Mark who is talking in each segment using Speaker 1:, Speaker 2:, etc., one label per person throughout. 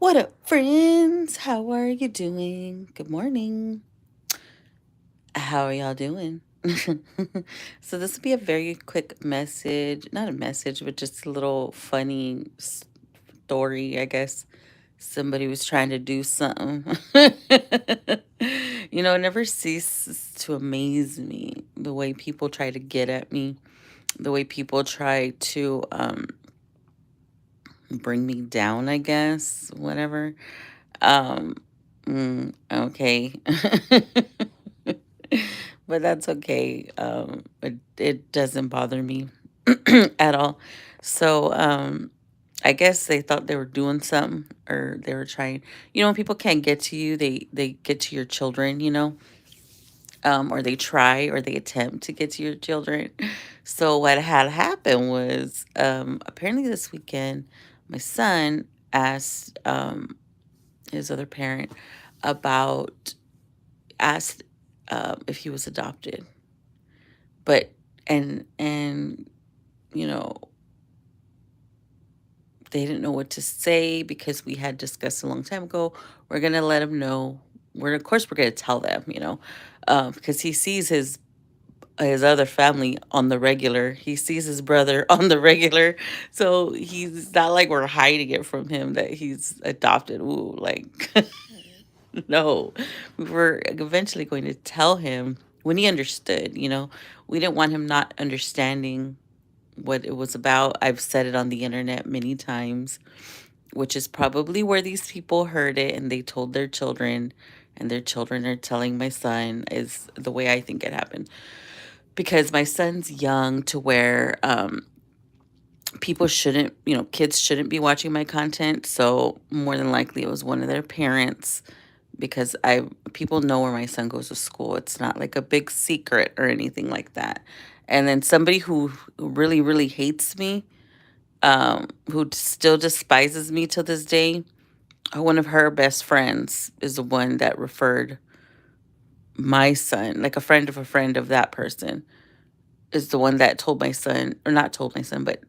Speaker 1: What up, friends? How are you doing? Good morning. How are y'all doing? So, this will be a very quick message, not a message, but just a little funny story, I guess. Somebody was trying to do something. It never ceases to amaze me the way people try to get at me, the way people try to bring me down, I guess, whatever. Um, okay. But that's okay. It doesn't bother me at all. So, I guess they thought they were doing something or they were trying. When people can't get to you, they get to your children, or they try or they attempt to get to your children. So what had happened was apparently this weekend, my son asked his other parent about asked if he was adopted, but and you know they didn't know what to say because we had discussed a long time ago. We're gonna let him know. Of course we're gonna tell them, because he sees his other family on the regular. He sees his brother on the regular, so he's not like we're hiding it from him that he's adopted. Ooh, like no, we were eventually going to tell him when he understood. We didn't want him not understanding what it was about. I've said it on the internet many times, which is probably where these people heard it and they told their children, and their children are telling my son, is the way I think it happened. Because my son's young to where people shouldn't, kids shouldn't be watching my content. So more than likely it was one of their parents, because I people know where my son goes to school. It's not like a big secret or anything like that. And then somebody who really, really hates me, who still despises me to this day, one of her best friends is the one that referred my son, like a friend of that person, is the one that told my son, or not told my son, but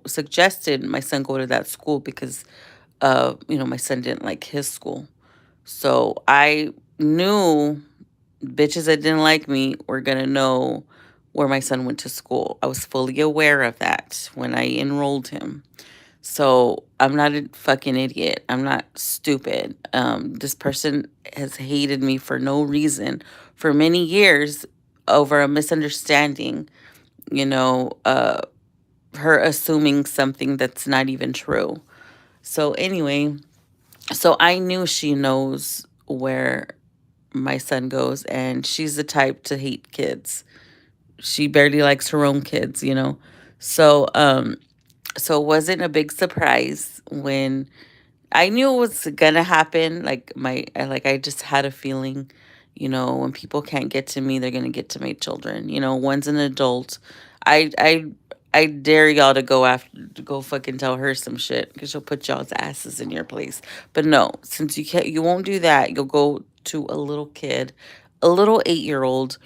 Speaker 1: suggested my son go to that school because my son didn't like his school. So I knew bitches that didn't like me were gonna know where my son went to school. I was fully aware of that when I enrolled him. So I'm not a fucking idiot. I'm not stupid. This person has hated me for no reason for many years over a misunderstanding, you know, uh, her assuming something that's not even true. So anyway, so I knew she knows where my son goes, and she's the type to hate kids. She barely likes her own kids. So it wasn't a big surprise when I knew it was gonna happen. I just had a feeling, when people can't get to me, they're gonna get to my children. One's an adult. I I I dare y'all to go fucking tell her some shit because she'll put y'all's asses in your place. But no, since you won't do that, you'll go to a little kid, a little 8-year-old,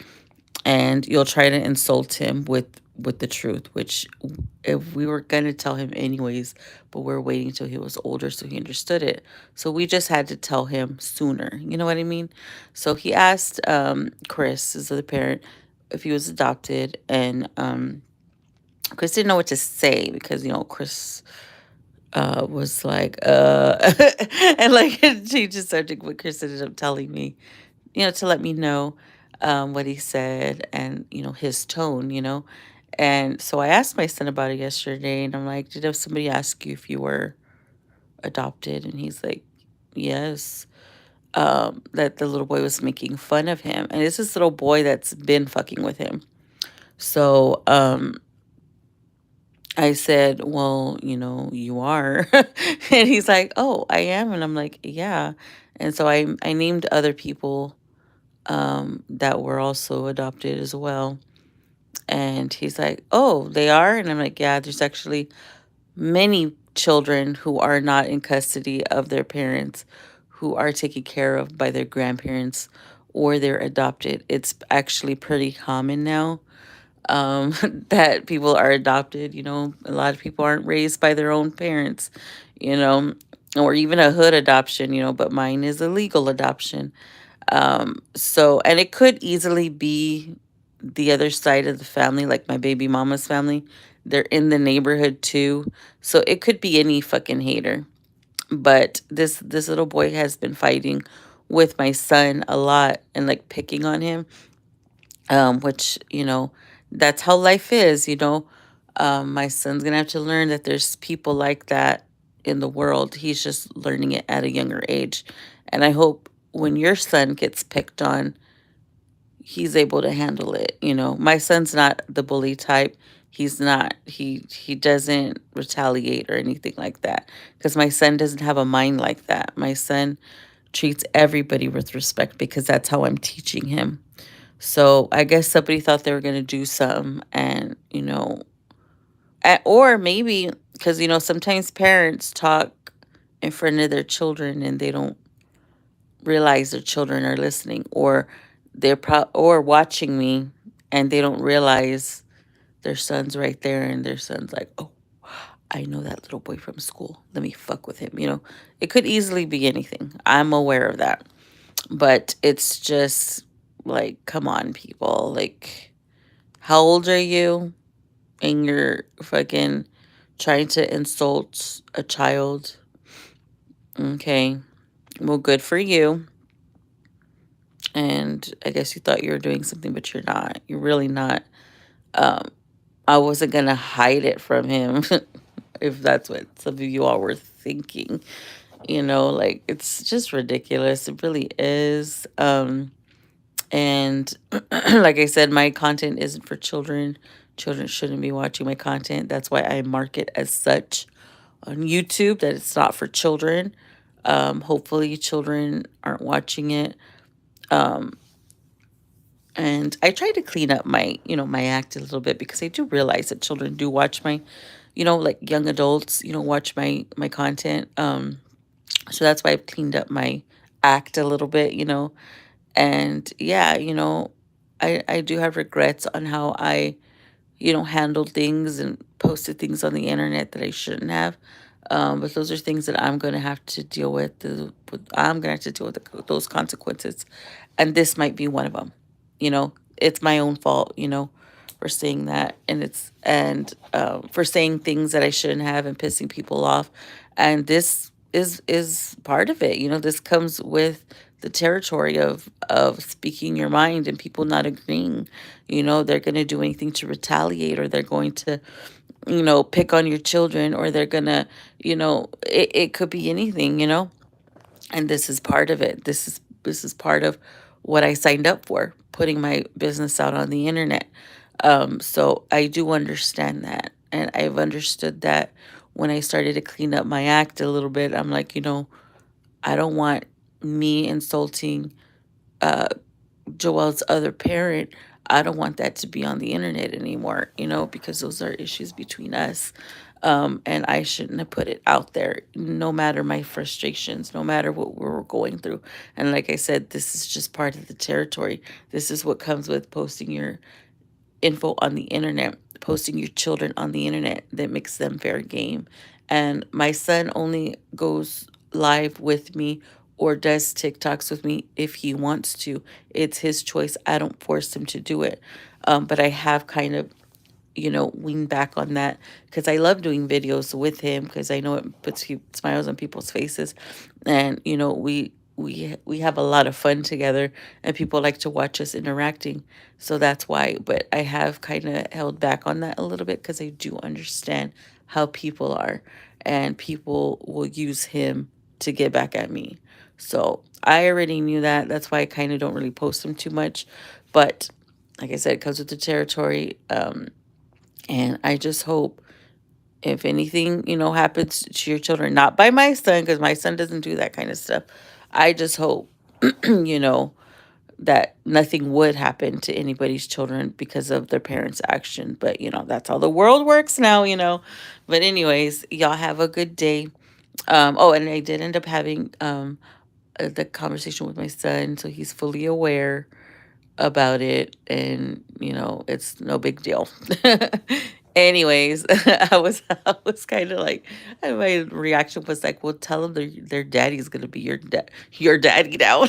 Speaker 1: and you'll try to insult him with the truth, which if we were going to tell him anyways, but we're waiting till he was older so he understood it. So we just had to tell him sooner, you know what I mean? So he asked Chris, his other parent, if he was adopted, and Chris didn't know what to say because Chris was like and like she just started, what Chris ended up telling me, to let me know what he said, and his tone. And so I asked my son about it yesterday, and I'm like, did somebody ask you if you were adopted? And he's like, yes. That the little boy was making fun of him, and it's this little boy that's been fucking with him. So I said, well, you are. And he's like, oh, I am. And I'm like, yeah. And so I named other people that were also adopted as well. And he's like, oh, they are? And I'm like, yeah, there's actually many children who are not in custody of their parents, who are taken care of by their grandparents, or they're adopted. It's actually pretty common now, that people are adopted. A lot of people aren't raised by their own parents, you know. or even a hood adoption, but mine is a legal adoption. So, and it could easily be the other side of the family, like my baby mama's family. They're in the neighborhood too. So it could be any fucking hater. But this little boy has been fighting with my son a lot and like picking on him, which, that's how life is. My son's gonna have to learn that there's people like that in the world. He's just learning it at a younger age. And I hope when your son gets picked on, he's able to handle it. My son's not the bully type. He's not. He doesn't retaliate or anything like that, because my son doesn't have a mind like that. My son treats everybody with respect because that's how I'm teaching him. So I guess somebody thought they were going to do something, and or maybe because sometimes parents talk in front of their children and they don't realize their children are listening, or or watching me, and they don't realize their son's right there, and their son's like, oh, I know that little boy from school, let me fuck with him. It could easily be anything. I'm aware of that, but it's just like, come on, people. Like, how old are you? And you're fucking trying to insult a child. Okay, well, good for you. And I guess you thought you were doing something, but you're not. You're really not. Um, I wasn't gonna hide it from him, if that's what some of you all were thinking. Like, it's just ridiculous. It really is. And like I said, my content isn't for children. Children shouldn't be watching my content. That's why I mark it as such on YouTube, that it's not for children. Hopefully, children aren't watching it. Um, and I try to clean up my act a little bit, because I do realize that children do watch my, like young adults, watch my content. So that's why I've cleaned up my act a little bit. And yeah, I do have regrets on how I, handled things and posted things on the internet that I shouldn't have. But those are things that I'm going to have to deal with. I'm going to have to deal with those consequences. And this might be one of them. It's my own fault, for saying that. And for saying things that I shouldn't have and pissing people off. And this is part of it. This comes with the territory of speaking your mind and people not agreeing. They're going to do anything to retaliate, or they're going to, pick on your children, or they're going to, it could be anything. And this is part of it. This is part of what I signed up for, putting my business out on the internet. So I do understand that. And I've understood that when I started to clean up my act a little bit. I'm like, I don't want me insulting uh, Joelle's other parent. I don't want that to be on the internet anymore, because those are issues between us. And I shouldn't have put it out there, no matter my frustrations, no matter what we were going through. And like I said, this is just part of the territory. This is what comes with posting your info on the internet, posting your children on the internet, that makes them fair game. And my son only goes live with me or does TikToks with me if he wants to. It's his choice. I don't force him to do it. But I have kind of, weaned back on that, because I love doing videos with him, because I know it puts smiles on people's faces. And, we have a lot of fun together, and people like to watch us interacting. So that's why. But I have kind of held back on that a little bit, because I do understand how people are, and people will use him to get back at me. So I already knew that. That's why I kind of don't really post him too much. But like I said, it comes with the territory. And I just hope, if anything, happens to your children, not by my son, because my son doesn't do that kind of stuff. I just hope, you know, that nothing would happen to anybody's children because of their parents' action. But, that's how the world works now. But anyways, y'all have a good day. Oh, and I did end up having the conversation with my son, so he's fully aware about it, and it's no big deal. Anyways, I was kind of like, and my reaction was like, "Well, tell them their daddy's gonna be your daddy now."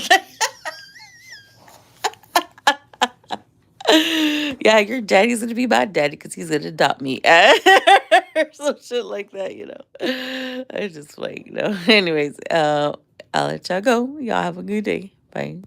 Speaker 1: Yeah, your daddy's gonna be my daddy because he's gonna adopt me, or some shit like that. I just like, Anyways, I'll let y'all go. Y'all have a good day. Bye.